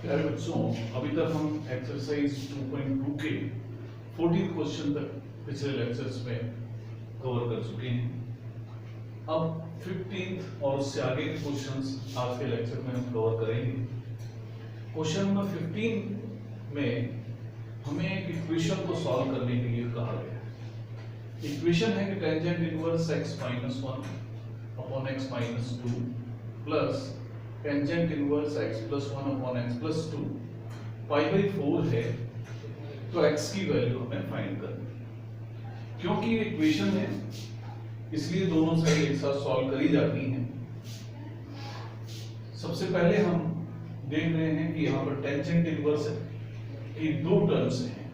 प्यारे बच्चों, अभी तक हम एक्सरसाइज 2.2 के 14 क्वेश्चन तक पिछले लेक्चर्स में कवर कर चुके हैं। अब 15 और उससे आगे के क्वेश्चंस आज के लेक्चर में हम कवर करेंगे। क्वेश्चन नंबर 15 में हमें एक इक्वेशन को सॉल्व करने के लिए कहा गया है। इक्वेशन है कि tangent inverse x - 1 upon x - 2 plus tangent inverse x + 1 upon x + 2 π/4 है, तो x की वैल्यू हमें फाइंड करनी है। क्योंकि ये इक्वेशन है इसलिए दोनों साइड एक साथ सॉल्व करी जाती हैं। सबसे पहले हम देख रहे हैं कि यहाँ पर टेंजेंट इनवर्स की दो टर्म्स हैं,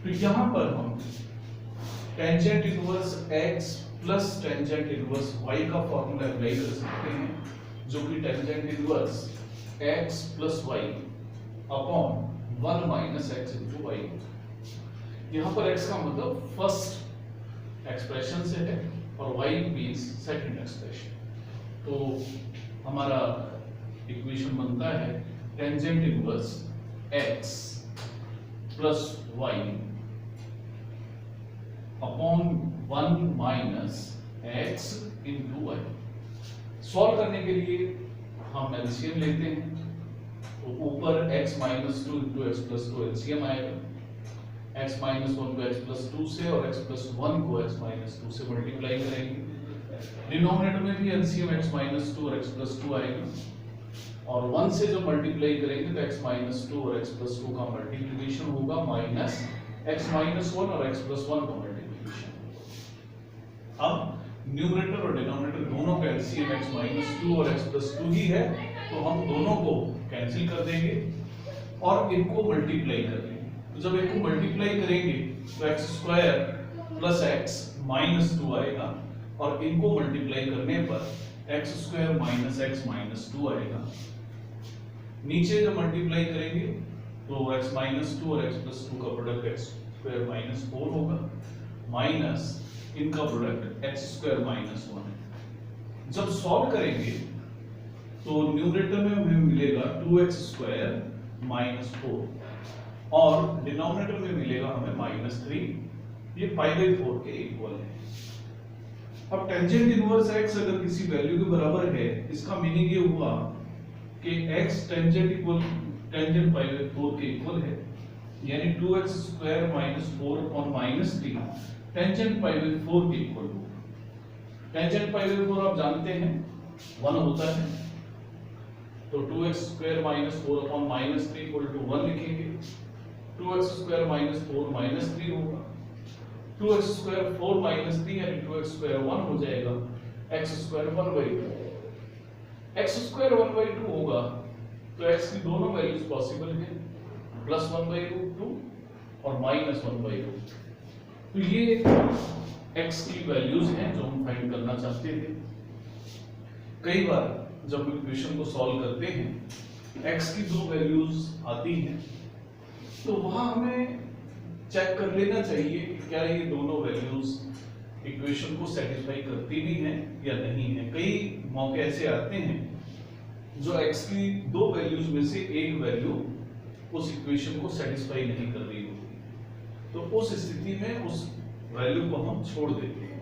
तो यहाँ पर हम tangent inverse x plus tangent inverse y का फॉर्मूला अप्लाई कर सकते हैं, जो कि tangent inverse x + y upon 1 - x * y। यहाँ पर x का मतलब फर्स्ट एक्सप्रेशन से है और y मींस सेकंड एक्सप्रेशन। तो हमारा इक्वेशन बनता है tangent inverse x + y upon 1 - x * y। Solve करने के लिए हम एलसीएम लेते हैं, तो ऊपर x - 2 * x + 2 एलसीएम आएगा। x - 1 को x + 2 से और x + 1 को x - 2 से मल्टीप्लाई करेंगे। डिनोमिनेटर में भी एलसीएम x - 2 और x + 2 आएगा, और 1 से जो मल्टीप्लाई करेंगे तो x - 2 और x + 2 का मल्टीप्लिकेशन होगा माइनस x - 1 और x + 1 का मल्टीप्लिकेशन। अब न्यूमरेटर और डिनोमिनेटर दोनों का एलसीएम x - 2 और x + 2 ही है, तो हम दोनों को कैंसिल कर देंगे और इनको मल्टीप्लाई कर लेंगे। तो जब इनको मल्टीप्लाई करेंगे तो x² + x - 2 आएगा, और इनको मल्टीप्लाई करने पर x² - x - 2 आएगा। नीचे जब मल्टीप्लाई करेंगे तो x - 2 और x + 2 का प्रोडक्ट x² - 4 होगा, माइनस इनका प्रोडक्ट x² - 1। जब सॉल्व करेंगे तो न्यूमरेटर में हमें मिलेगा 2x² - 4 और डिनोमिनेटर में मिलेगा हमें -3। ये π/4 के इक्वल है। अब टेंजेंट इनवर्स x अगर किसी वैल्यू के बराबर है, इसका मीनिंग ये हुआ कि x टेंजेंट π/4 के इक्वल है, यानी 2x² - 4 अपॉन -3 टेंजेंट π/4 के इक्वल होगा। टेंजेंट π/4 आप जानते हैं 1 होता है, तो 2x² - 4 अपॉन -3 = 1 लिखेंगे। 2x² - 4 -3 होगा, 2x² 4 - 3 यानी 2x² 1 हो जाएगा, x² 1/2। x² 1/2 होगा तो x की दोनों वैल्यूज पॉसिबल है, +1/2 और -1/2। तो ये x की वैल्यूज हैं जो हम फाइंड करना चाहते थे। कई बार जब इक्वेशन को सॉल्व करते हैं x की दो वैल्यूज आती हैं, तो वहां हमें चेक कर लेना चाहिए कि क्या ये दोनों वैल्यूज इक्वेशन को सेटिस्फाई करती भी हैं या नहीं है। कई मौके ऐसे आते हैं जो x की दो वैल्यूज में से एक वैल्यू उस इक्वेशन को सेटिस्फाई नहीं कर रही होती, तो उस स्थिति में उस वैल्यू को हम छोड़ देते हैं।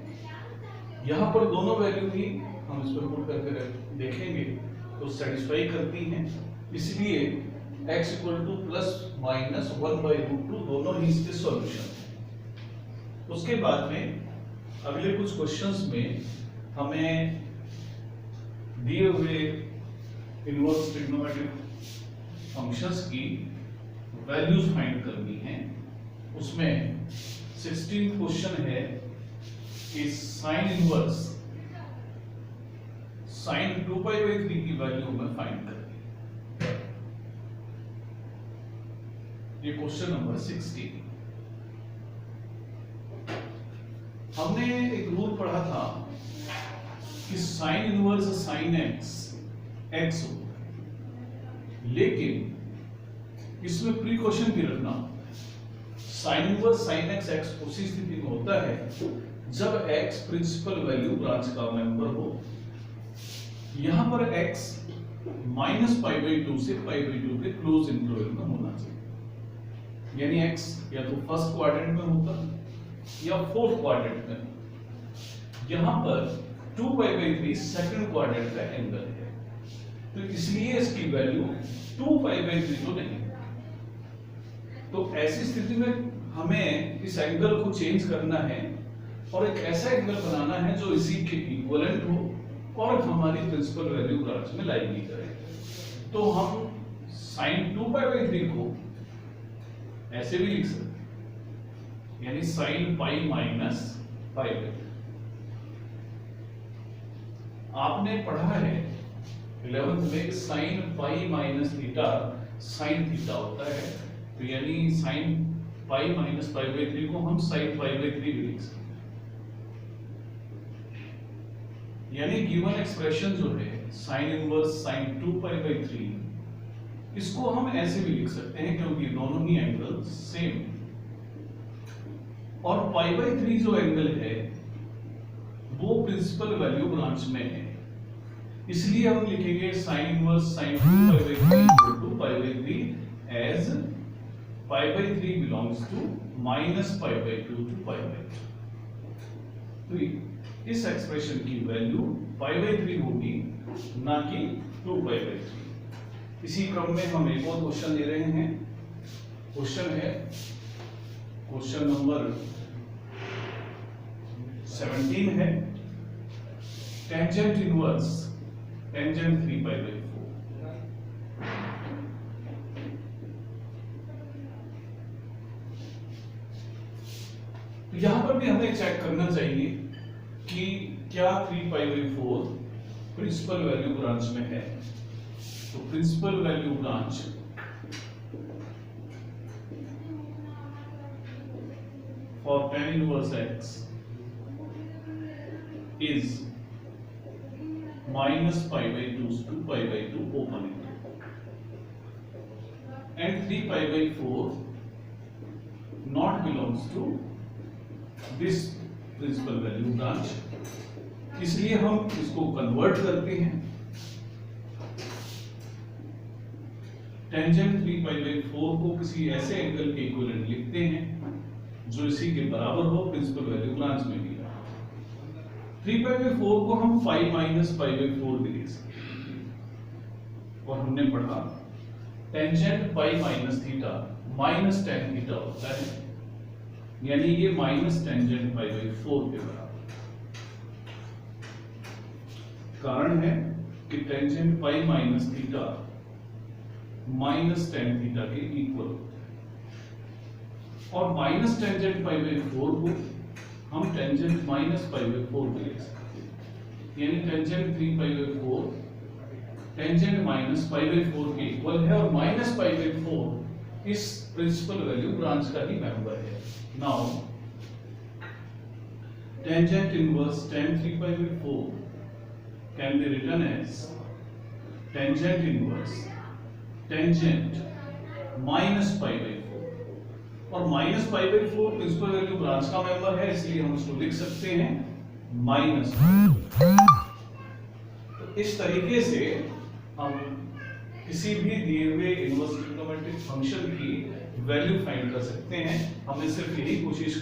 यहाँ पर दोनों वैल्यू ही हम इस पर पुट करके देखेंगे तो सेटिस्फाई करती हैं, इसलिए x = ±1/√2 दोनों ही इसके सॉल्यूशन हैं। उसके बाद में अगले कुछ क्वेश्चंस में हमें दिए हुए इनवर्स ट्रिग्नोमेट्रिक फंक्शंस की वैल्यूज फाइंड करनी है। उसमें 16 क्वेश्चन है कि साइन इनवर्स sin 2π/3 की वैल्यू हमें फाइंड करनी है। ये क्वेश्चन नंबर 16। हमने एक रूल पढ़ा था कि साइन इनवर्स sin x होता है, लेकिन इसमें प्रीकॉशन भी रखना होता है। साइन इनवर्स sin x उसी स्थिति में होता है जब x प्रिंसिपल वैल्यू ब्रांच का मेंबर हो। यहां पर x -π/2 से π/2 के क्लोज इंटरवल में होना चाहिए, यानी x या तो फर्स्ट क्वाड्रेंट में होता या फोर्थ क्वाड्रेंट में। यहां पर 2π/3 सेकंड क्वाड्रेंट का एंगल है, तो इसलिए इसकी वैल्यू 2π/3 तो नहीं। तो ऐसी स्थिति में हमें इस एंगल को चेंज करना है और एक ऐसा एंगल बनाना है जो इसी के इक्विवेलेंट हो और हमारी प्रिंसिपल वैल्यू ब्रांच में लाई भी करे। तो हम sin 2π/3 को ऐसे भी लिख सकते हैं, यानी sin π - π/3। आपने पढ़ा है 11th में sin π - थीटा sin थीटा होता है, तो यानी sin π - π/3 को हम sin π/3 भी लिख सकते हैं। यानी गिवन एक्सप्रेशन जो है sin इनवर्स sin 2π/3, इसको हम ऐसे भी लिख सकते हैं क्योंकि दोनों ही एंगल सेम है। और π/3 जो एंगल है वो प्रिंसिपल वैल्यू ब्रांच में है, इसलिए हम लिखेंगे sin inverse sin 2π/3 π/3 as π/3 belongs to -π/2 to π/2। तो इस एक्सप्रेशन की वैल्यू π/3 होगी, ना कि 2π/3। इसी क्रम में हम एक और क्वेश्चन ले रहे हैं। क्वेश्चन है क्वेश्चन नंबर 17 है, टेंजेंट इनवर्स टेंजेंट 3π/4। तो यहां पर भी हमें चेक करना चाहिए कि क्या 3π/4 प्रिंसिपल वैल्यू ब्रांच में है। तो principal value branch for tan inverse x is -π/2 to π/2 open and 3π/4 not belongs to this principal value branch, इसलिए हम इसको कन्वर्ट करते हैं। टेंजेंट 3π/4 को किसी ऐसे एंगल के इक्विवेलेंट लिखते हैं जो इसी के बराबर हो, प्रिंसिपल वैल्यू ब्रांच में भी। 3π/4 को हम 5 - π/4 भी लिख सकते हैं। और हमने पढ़ा टेंजेंट π - थीटा -tan थीटा होता है, यानी ये माइनस टेंजेंट π/4 के बराबर। कारण है कि टेंजेंट π - थीटा -tan थीटा के इक्वल होता है। और माइनस टेंजेंट π/4 को हम टेंजेंट -π/4 भी लिख सकते हैं, यानी टेंजेंट 3π/4 टेंजेंट -π/4 के इक्वल है और -π/4 इस प्रिंसिपल वैल्यू ब्रांच का ही मेंबर है। Now tangent inverse tan 3π/4 can be written as tangent inverse tangent -π/4, और -π/4 प्रिंसिपल वैल्यू ब्रांच का मेंबर है, इसलिए हम इसको लिख सकते हैं -π/4। तो इस तरीके से हम किसी भी दिए हुए इनवर्स ट्रिग्नोमेट्रिक फंक्शन की वैल्यू फाइंड कर सकते हैं। हमें सिर्फ यही कोशिश